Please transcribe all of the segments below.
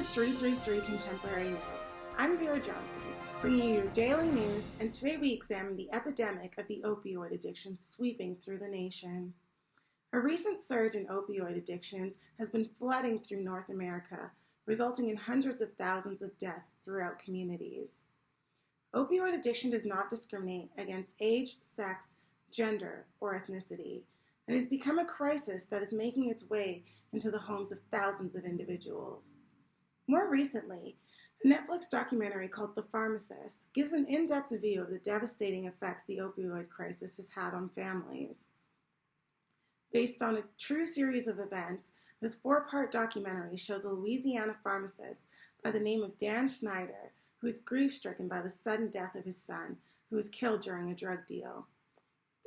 333 Contemporary News. I'm Vera Johnson, bringing you your daily news, and today we examine the epidemic of the opioid addiction sweeping through the nation. A recent surge in opioid addictions has been flooding through North America, resulting in hundreds of thousands of deaths throughout communities. Opioid addiction does not discriminate against age, sex, gender, or ethnicity, and has become a crisis that is making its way into the homes of thousands of individuals. More recently, a Netflix documentary called The Pharmacist gives an in-depth view of the devastating effects the opioid crisis has had on families. Based on a true series of events, this 4-part documentary shows a Louisiana pharmacist by the name of Dan Schneider, who is grief-stricken by the sudden death of his son, who was killed during a drug deal.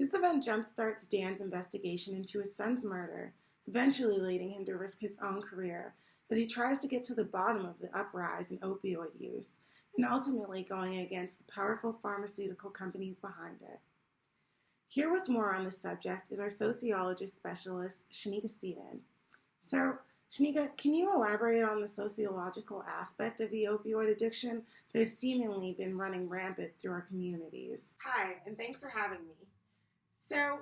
This event jumpstarts Dan's investigation into his son's murder, eventually leading him to risk his own career as he tries to get to the bottom of the uprise in opioid use, and ultimately going against the powerful pharmaceutical companies behind it. Here with more on this subject is our sociologist specialist, Shanika Stephen. So, Shanika, can you elaborate on the sociological aspect of the opioid addiction that has seemingly been running rampant through our communities? Hi, and thanks for having me. So,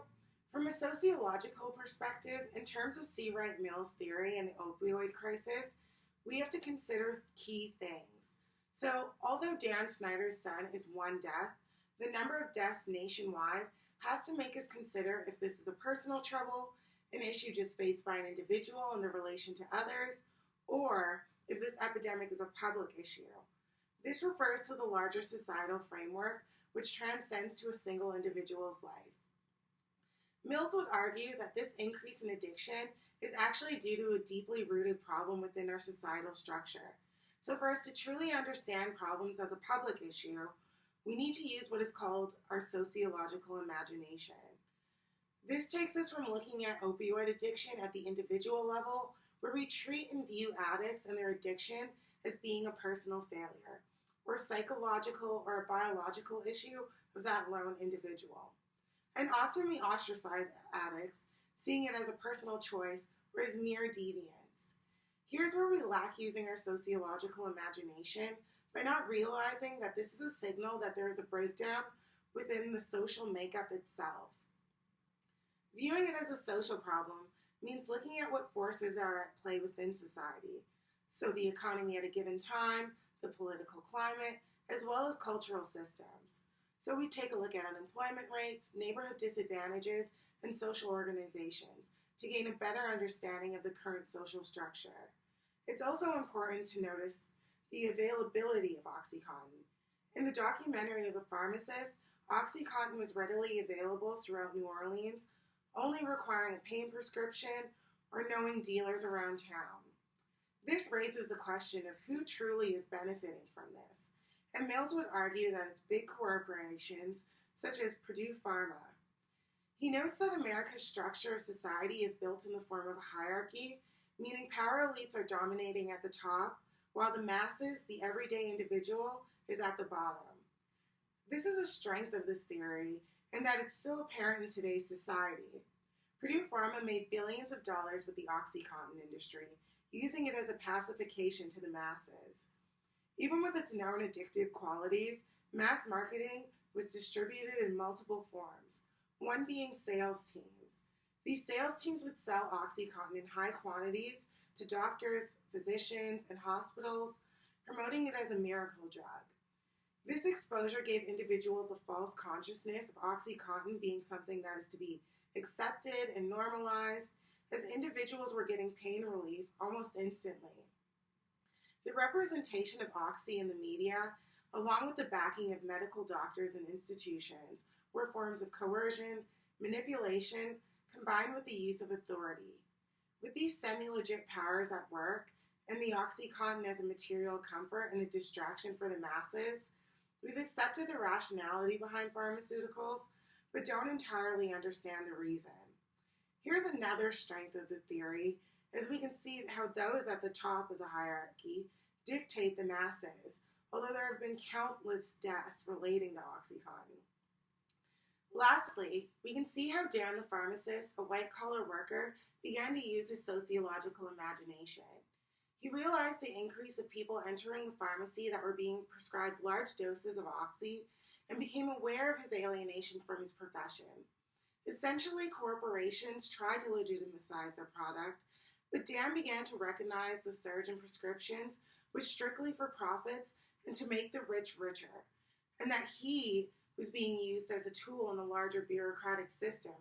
from a sociological perspective, in terms of C. Wright Mills' theory and the opioid crisis, we have to consider key things. So, although Dan Schneider's son is one death, the number of deaths nationwide has to make us consider if this is a personal trouble, an issue just faced by an individual in their relation to others, or if this epidemic is a public issue. This refers to the larger societal framework, which transcends to a single individual's life. Mills would argue that this increase in addiction is actually due to a deeply rooted problem within our societal structure. So for us to truly understand problems as a public issue, we need to use what is called our sociological imagination. This takes us from looking at opioid addiction at the individual level, where we treat and view addicts and their addiction as being a personal failure, or psychological or a biological issue of that lone individual. And often we ostracize addicts, seeing it as a personal choice or as mere deviance. Here's where we lack using our sociological imagination by not realizing that this is a signal that there is a breakdown within the social makeup itself. Viewing it as a social problem means looking at what forces are at play within society, so the economy at a given time, the political climate, as well as cultural systems. So we take a look at unemployment rates, neighborhood disadvantages, and social organizations to gain a better understanding of the current social structure. It's also important to notice the availability of OxyContin. In the documentary of The Pharmacist, OxyContin was readily available throughout New Orleans, only requiring a pain prescription or knowing dealers around town. This raises the question of who truly is benefiting from this. And Mills would argue that it's big corporations, such as Purdue Pharma. He notes that America's structure of society is built in the form of a hierarchy, meaning power elites are dominating at the top, while the masses, the everyday individual, is at the bottom. This is a strength of this theory, and that it's still apparent in today's society. Purdue Pharma made billions of dollars with the OxyContin industry, using it as a pacification to the masses. Even with its known addictive qualities, mass marketing was distributed in multiple forms, one being sales teams. These sales teams would sell OxyContin in high quantities to doctors, physicians, and hospitals, promoting it as a miracle drug. This exposure gave individuals a false consciousness of OxyContin being something that is to be accepted and normalized, as individuals were getting pain relief almost instantly. The representation of Oxy in the media, along with the backing of medical doctors and institutions, were forms of coercion, manipulation, combined with the use of authority. With these semi-legit powers at work, and the OxyContin as a material comfort and a distraction for the masses, we've accepted the rationality behind pharmaceuticals, but don't entirely understand the reason. Here's another strength of the theory, as we can see how those at the top of the hierarchy dictate the masses, although there have been countless deaths relating to OxyContin. Lastly, we can see how Dan the pharmacist, a white-collar worker, began to use his sociological imagination. He realized the increase of people entering the pharmacy that were being prescribed large doses of oxy and became aware of his alienation from his profession. Essentially, corporations tried to legitimize their product, but Dan began to recognize the surge in prescriptions was strictly for profits and to make the rich richer, and that he was being used as a tool in the larger bureaucratic system,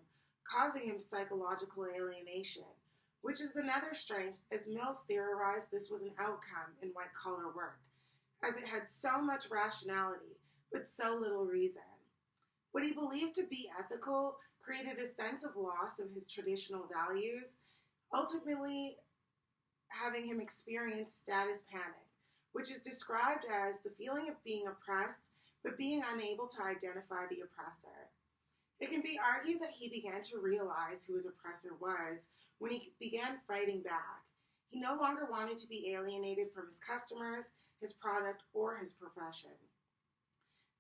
causing him psychological alienation, which is another strength, as Mills theorized this was an outcome in white-collar work, as it had so much rationality, but so little reason. What he believed to be ethical created a sense of loss of his traditional values, ultimately having him experience status panic, which is described as the feeling of being oppressed, but being unable to identify the oppressor. It can be argued that he began to realize who his oppressor was when he began fighting back. He no longer wanted to be alienated from his customers, his product, or his profession.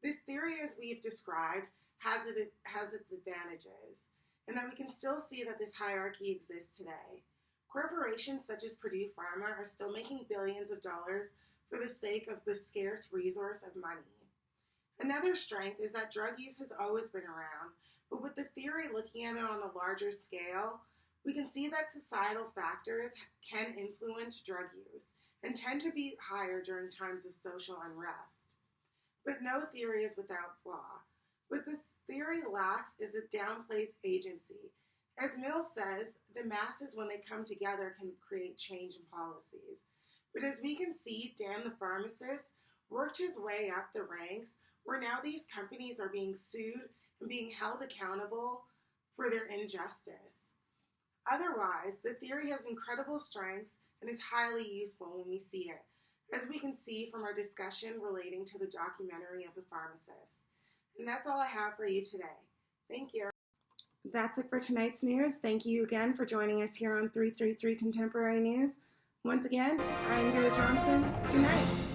This theory, as we've described, has its advantages, and that we can still see that this hierarchy exists today. Corporations such as Purdue Pharma are still making billions of dollars for the sake of the scarce resource of money. Another strength is that drug use has always been around, but with the theory looking at it on a larger scale, we can see that societal factors can influence drug use and tend to be higher during times of social unrest. But no theory is without flaw. What this theory lacks is it downplays agency. As Mills says, the masses, when they come together, can create change in policies. But as we can see, Dan the pharmacist worked his way up the ranks, where now these companies are being sued and being held accountable for their injustice. Otherwise, the theory has incredible strengths and is highly useful when we see it, as we can see from our discussion relating to the documentary of the pharmacist. And that's all I have for you today. Thank you. That's it for tonight's news. Thank you again for joining us here on 333 Contemporary News. Once again, I'm Vera Johnson. Good night.